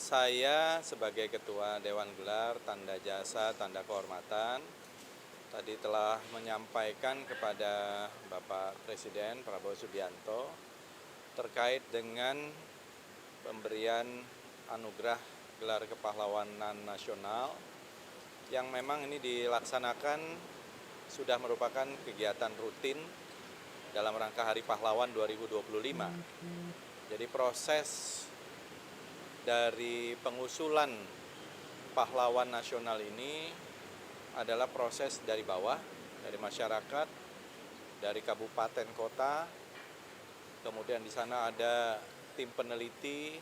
Saya sebagai Ketua Dewan Gelar Tanda Jasa Tanda Kehormatan tadi telah menyampaikan kepada Bapak Presiden Prabowo Subianto terkait dengan pemberian anugerah gelar kepahlawanan nasional yang memang ini dilaksanakan sudah merupakan kegiatan rutin dalam rangka Hari Pahlawan 2025. Jadi proses dari pengusulan pahlawan nasional ini adalah proses dari bawah, dari masyarakat, dari kabupaten kota, kemudian di sana ada tim peneliti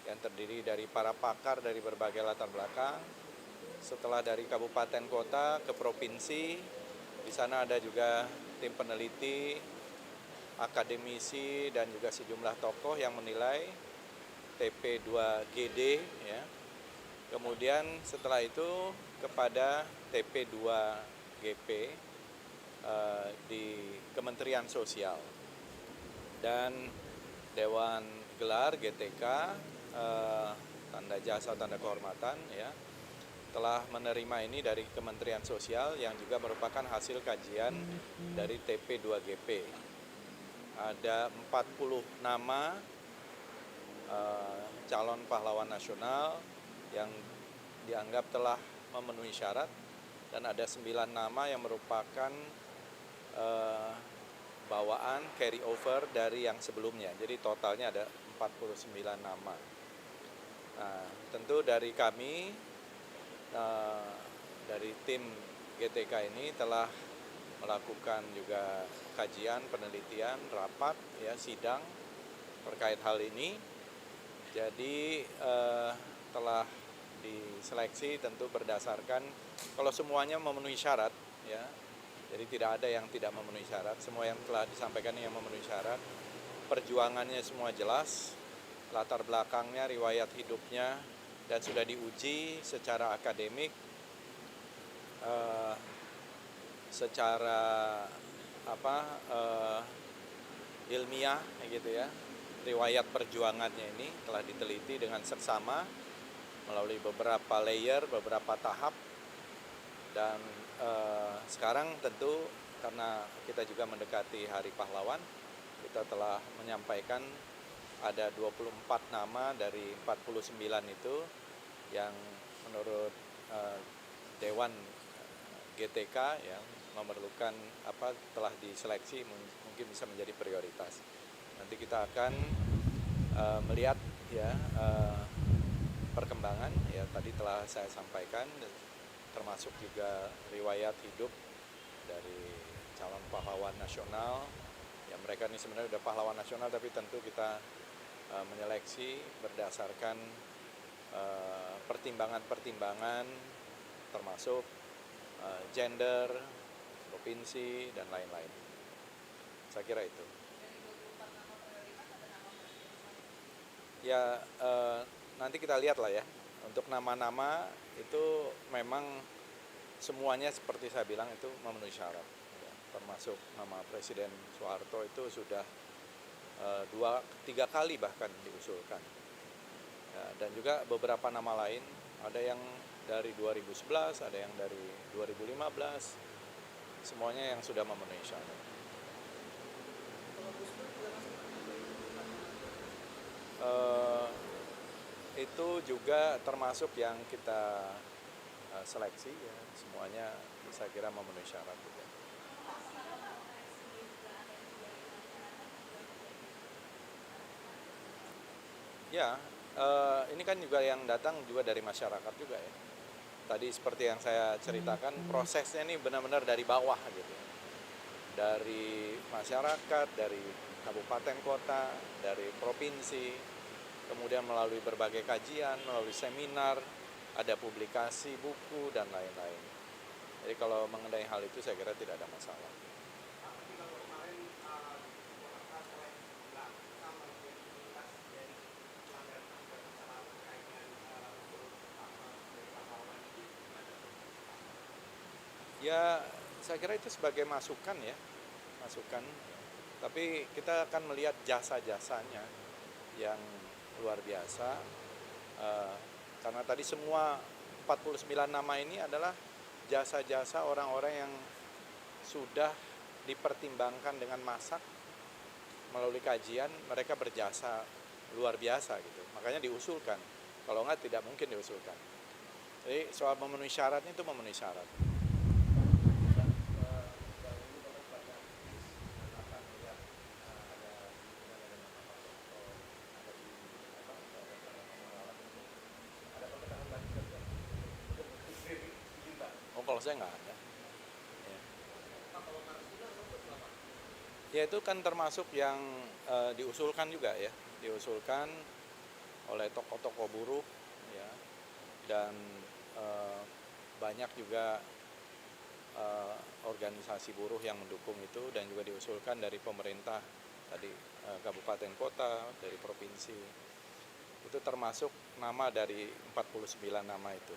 yang terdiri dari para pakar dari berbagai latar belakang. Setelah dari kabupaten kota ke provinsi, di sana ada juga tim peneliti, akademisi dan juga sejumlah tokoh yang menilai TP2GD ya. Kemudian setelah itu kepada TP2GP di Kementerian Sosial dan Dewan Gelar GTK Tanda Jasa Tanda Kehormatan ya telah menerima ini dari Kementerian Sosial yang juga merupakan hasil kajian dari TP2GP. Ada 40 nama calon pahlawan nasional yang dianggap telah memenuhi syarat dan ada 9 nama yang merupakan bawaan carry over dari yang sebelumnya. Jadi totalnya ada 49 nama. Nah, tentu dari kami dari tim GTK ini telah melakukan juga kajian, penelitian, rapat, ya, sidang terkait hal ini. Jadi telah diseleksi tentu berdasarkan kalau semuanya memenuhi syarat, ya. Jadi tidak ada yang tidak memenuhi syarat. Semua yang telah disampaikan yang memenuhi syarat. Perjuangannya semua jelas, latar belakangnya, riwayat hidupnya, dan sudah diuji secara akademik, secara ilmiah, gitu ya. Riwayat perjuangannya ini telah diteliti dengan seksama melalui beberapa layer, beberapa tahap, dan sekarang tentu karena kita juga mendekati Hari Pahlawan, kita telah menyampaikan ada 24 nama dari 49 itu yang menurut Dewan GTK yang memerlukan telah diseleksi mungkin bisa menjadi prioritas. Nanti kita akan melihat ya perkembangan ya tadi telah saya sampaikan termasuk juga riwayat hidup dari calon pahlawan nasional. Ya mereka ini sebenarnya sudah pahlawan nasional tapi tentu kita menyeleksi berdasarkan pertimbangan-pertimbangan termasuk gender, provinsi dan lain-lain. Saya kira itu. Ya nanti kita lihat lah ya. Untuk nama-nama itu memang semuanya seperti saya bilang itu memenuhi syarat. Ya, termasuk nama Presiden Soeharto itu sudah 2-3 kali bahkan diusulkan. Ya, dan juga beberapa nama lain, ada yang dari 2011, ada yang dari 2015, semuanya yang sudah memenuhi syarat. Itu juga termasuk yang kita seleksi ya, semuanya saya kira memenuhi syarat juga. Ya, ini kan juga yang datang juga dari masyarakat juga ya. Tadi seperti yang saya ceritakan, prosesnya ini benar-benar dari bawah gitu. Dari masyarakat, dari kabupaten kota, dari provinsi, kemudian melalui berbagai kajian, melalui seminar, ada publikasi, buku, dan lain-lain. Jadi kalau mengenai hal itu saya kira tidak ada masalah. Ya, saya kira itu sebagai masukan ya, masukan. Tapi kita akan melihat jasa-jasanya yang luar biasa Eh, karena tadi semua 49 nama ini adalah jasa-jasa orang-orang yang sudah dipertimbangkan dengan masak melalui kajian, mereka berjasa luar biasa gitu. Makanya diusulkan. Kalau enggak tidak mungkin diusulkan. Jadi soal memenuhi syaratnya itu memenuhi syarat. Oh, kalau saya nggak ada. Ya. Ya itu kan termasuk yang diusulkan juga ya, diusulkan oleh tokoh-tokoh buruh ya, dan banyak juga organisasi buruh yang mendukung itu, dan juga diusulkan dari pemerintah tadi, kabupaten kota, dari provinsi. Itu termasuk nama dari 49 nama itu.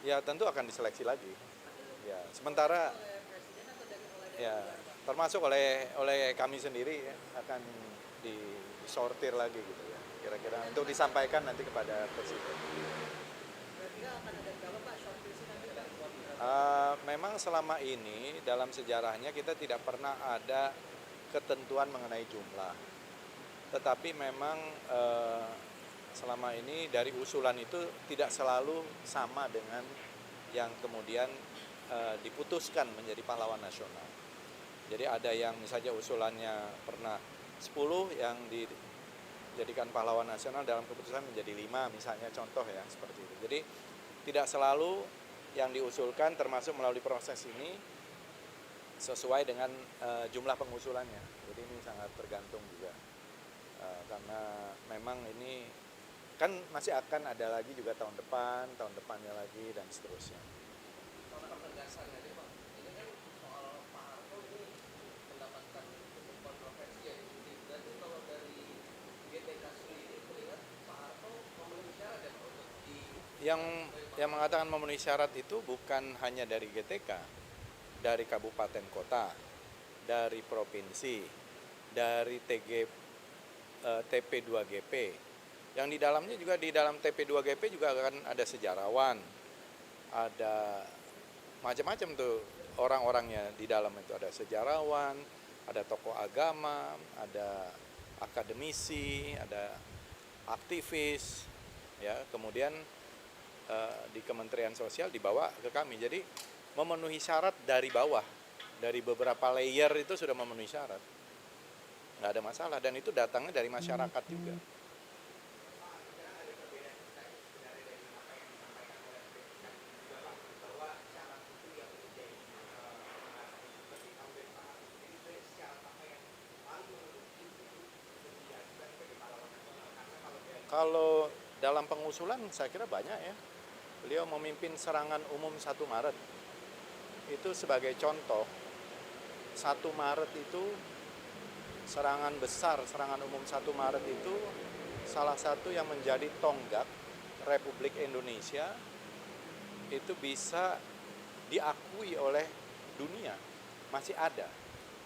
Ya tentu akan diseleksi lagi. Ya, sementara ya termasuk oleh kami sendiri ya, akan disortir lagi gitu ya. Kira-kira untuk disampaikan nanti kepada presiden. Memang selama ini dalam sejarahnya kita tidak pernah ada ketentuan mengenai jumlah. Tetapi memang selama ini dari usulan itu tidak selalu sama dengan yang kemudian diputuskan menjadi pahlawan nasional. Jadi ada yang misalnya usulannya pernah 10 yang dijadikan pahlawan nasional, dalam keputusan menjadi 5 misalnya, contoh ya seperti itu. Jadi tidak selalu yang diusulkan termasuk melalui proses ini sesuai dengan jumlah pengusulannya. Jadi ini sangat tergantung juga. Karena memang ini kan masih akan ada lagi juga tahun depannya lagi, dan seterusnya. Soal ketegasan aja Pak, ini kan soal Pak Harto ini mendapatkan cukup kontroversi ya. Jadi kalau dari GTK sendiri melihat Pak Harto memenuhi syarat ya Pak untuk di yang mengatakan memenuhi syarat itu bukan hanya dari GTK, dari kabupaten kota, dari provinsi, dari TP2GP. Yang di dalamnya juga, di dalam TP2GP juga akan ada sejarawan, ada macam-macam tuh orang-orangnya di dalam itu. Ada sejarawan, ada tokoh agama, ada akademisi, ada aktivis, ya. Kemudian di Kementerian Sosial dibawa ke kami. Jadi memenuhi syarat dari bawah, dari beberapa layer itu sudah memenuhi syarat, nggak ada masalah. Dan itu datangnya dari masyarakat juga. Kalau dalam pengusulan saya kira banyak ya. Beliau memimpin serangan umum 1 Maret. Itu sebagai contoh, 1 Maret itu serangan besar, serangan umum 1 Maret itu salah satu yang menjadi tonggak Republik Indonesia itu bisa diakui oleh dunia. Masih ada.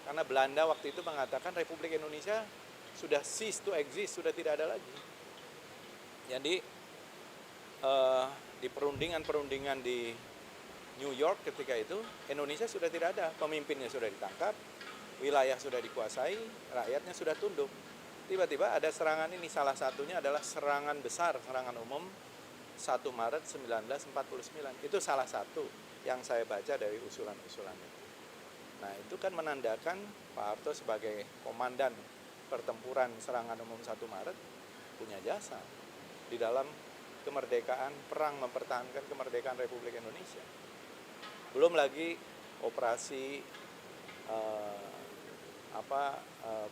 Karena Belanda waktu itu mengatakan Republik Indonesia sudah cease to exist, sudah tidak ada lagi. Jadi di perundingan-perundingan di New York ketika itu, Indonesia sudah tidak ada, pemimpinnya sudah ditangkap, wilayah sudah dikuasai, rakyatnya sudah tunduk. Tiba-tiba ada serangan ini, salah satunya adalah serangan besar, serangan umum 1 Maret 1949. Itu salah satu yang saya baca dari usulan-usulan itu. Nah, itu kan menandakan Pak Harto sebagai komandan pertempuran serangan umum 1 Maret punya jasa di dalam kemerdekaan, perang mempertahankan kemerdekaan Republik Indonesia. Belum lagi operasi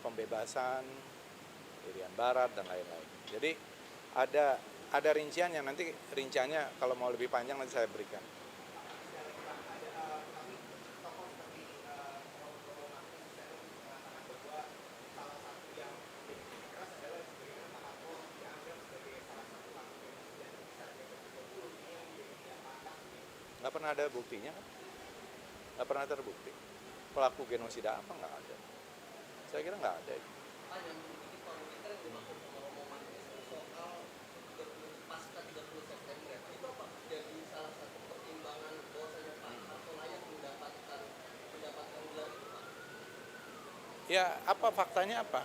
pembebasan Irian Barat dan lain-lain. Jadi ada rinciannya, nanti rinciannya kalau mau lebih panjang nanti saya berikan. Nggak pernah ada buktinya kan? Nggak pernah terbukti. Pelaku genosida apa nggak ada. Saya kira nggak ada. Ya apa faktanya apa?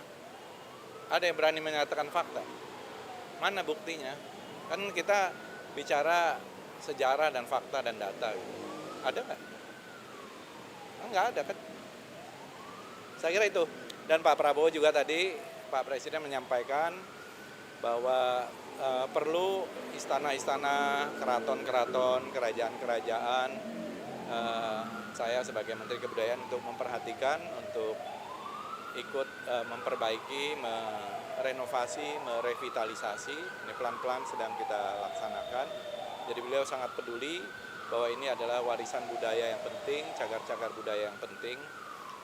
Ada yang berani menyatakan fakta? Mana buktinya? Kan kita bicara sejarah dan fakta dan data gitu. Ada nggak? Nggak ada kan? Saya kira itu. Dan Pak Prabowo juga tadi, Pak Presiden menyampaikan bahwa perlu istana-istana, keraton-keraton, kerajaan-kerajaan, saya sebagai Menteri Kebudayaan untuk memperhatikan, untuk ikut memperbaiki, merenovasi, merevitalisasi. Ini pelan-pelan sedang kita laksanakan. Jadi beliau sangat peduli bahwa ini adalah warisan budaya yang penting, cagar-cagar budaya yang penting.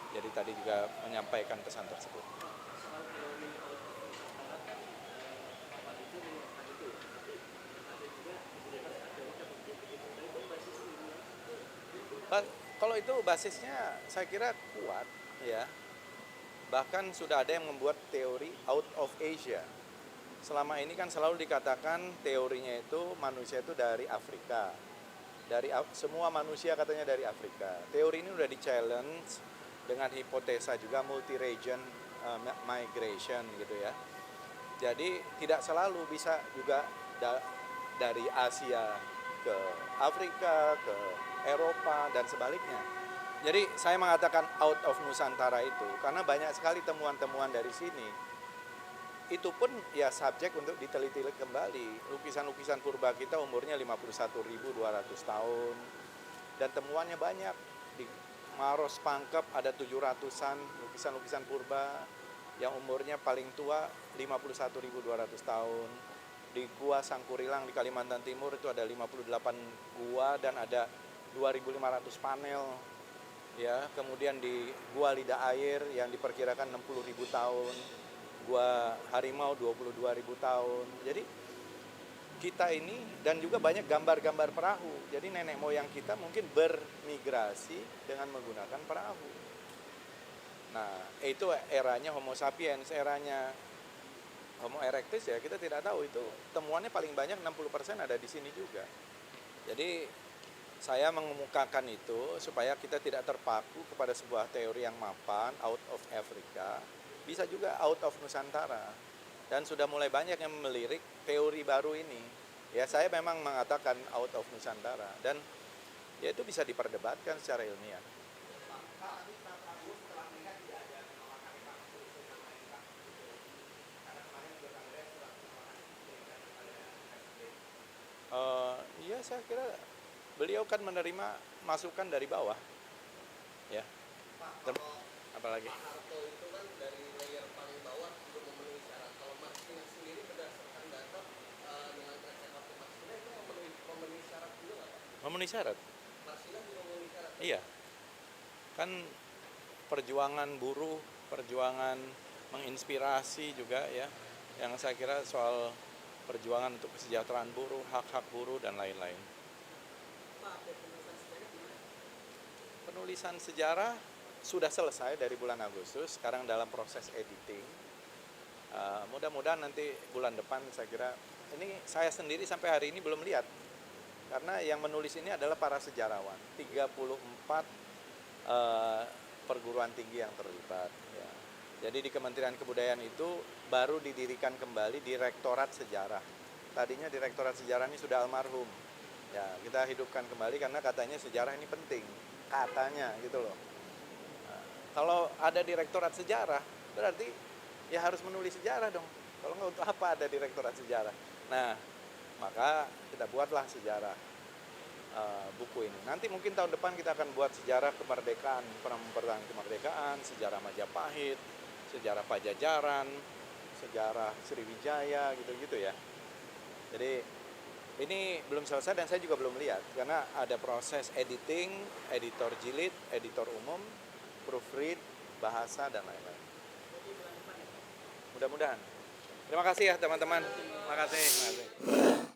Jadi tadi juga menyampaikan pesan tersebut. Kalau itu basisnya saya kira kuat ya. Bahkan sudah ada yang membuat teori out of Asia. Selama ini kan selalu dikatakan teorinya itu manusia itu dari Afrika. Semua manusia katanya dari Afrika. Teori ini sudah di-challenge dengan hipotesa juga multi-region migration gitu ya. Jadi tidak selalu bisa juga dari Asia ke Afrika, ke Eropa dan sebaliknya. Jadi saya mengatakan out of Nusantara itu karena banyak sekali temuan-temuan dari sini. Itu pun ya subjek untuk diteliti kembali. Lukisan-lukisan purba kita umurnya 51.200 tahun. Dan temuannya banyak. Di Maros Pangkep ada 700-an lukisan-lukisan purba yang umurnya paling tua 51.200 tahun. Di Gua Sangkurilang di Kalimantan Timur itu ada 58 gua dan ada 2.500 panel. Ya, kemudian di Gua Lidah Air yang diperkirakan 60.000 tahun, Gua Harimau 22.000 tahun. Jadi kita ini dan juga banyak gambar-gambar perahu. Jadi nenek moyang kita mungkin bermigrasi dengan menggunakan perahu. Nah, itu eranya Homo sapiens, eranya Homo erectus ya kita tidak tahu itu. Temuannya paling banyak 60% ada di sini juga. Jadi saya mengemukakan itu supaya kita tidak terpaku kepada sebuah teori yang mapan, out of Africa, bisa juga out of Nusantara. Dan sudah mulai banyak yang melirik teori baru ini. Ya saya memang mengatakan out of Nusantara dan ya itu bisa diperdebatkan secara ilmiah. Iya saya kira beliau kan menerima masukan dari bawah, ya. Apalagi? Pak Harto itu kan dari layer paling bawah sudah memenuhi syarat. Kalau Marsina sendiri berdasarkan data dengan track record Marsina itu memenuhi syarat juga nggak Pak? Memenuhi syarat? Marsina juga memenuhi syarat? Iya. Kan perjuangan buruh, perjuangan menginspirasi juga ya. Yang saya kira soal perjuangan untuk kesejahteraan buruh, hak-hak buruh dan lain-lain. Penulisan sejarah sudah selesai dari bulan Agustus, sekarang dalam proses editing. Mudah-mudahan nanti bulan depan saya kira, ini saya sendiri sampai hari ini belum lihat. Karena yang menulis ini adalah para sejarawan, 34 perguruan tinggi yang terlibat. Ya. Jadi di Kementerian Kebudayaan itu baru didirikan kembali Direktorat Sejarah. Tadinya Direktorat Sejarah ini sudah almarhum. Ya, kita hidupkan kembali karena katanya sejarah ini penting. Katanya gitu loh. Nah, kalau ada Direktorat Sejarah, berarti ya harus menulis sejarah dong. Kalau nggak untuk apa ada Direktorat Sejarah? Nah, maka kita buatlah sejarah buku ini. Nanti mungkin tahun depan kita akan buat sejarah kemerdekaan, perang kemerdekaan, sejarah Majapahit, sejarah Pajajaran, sejarah Sriwijaya gitu-gitu ya. Jadi ini belum selesai dan saya juga belum lihat karena ada proses editing, editor jilid, editor umum, proofread, bahasa dan lain-lain. Mudah-mudahan. Terima kasih ya teman-teman. Terima kasih.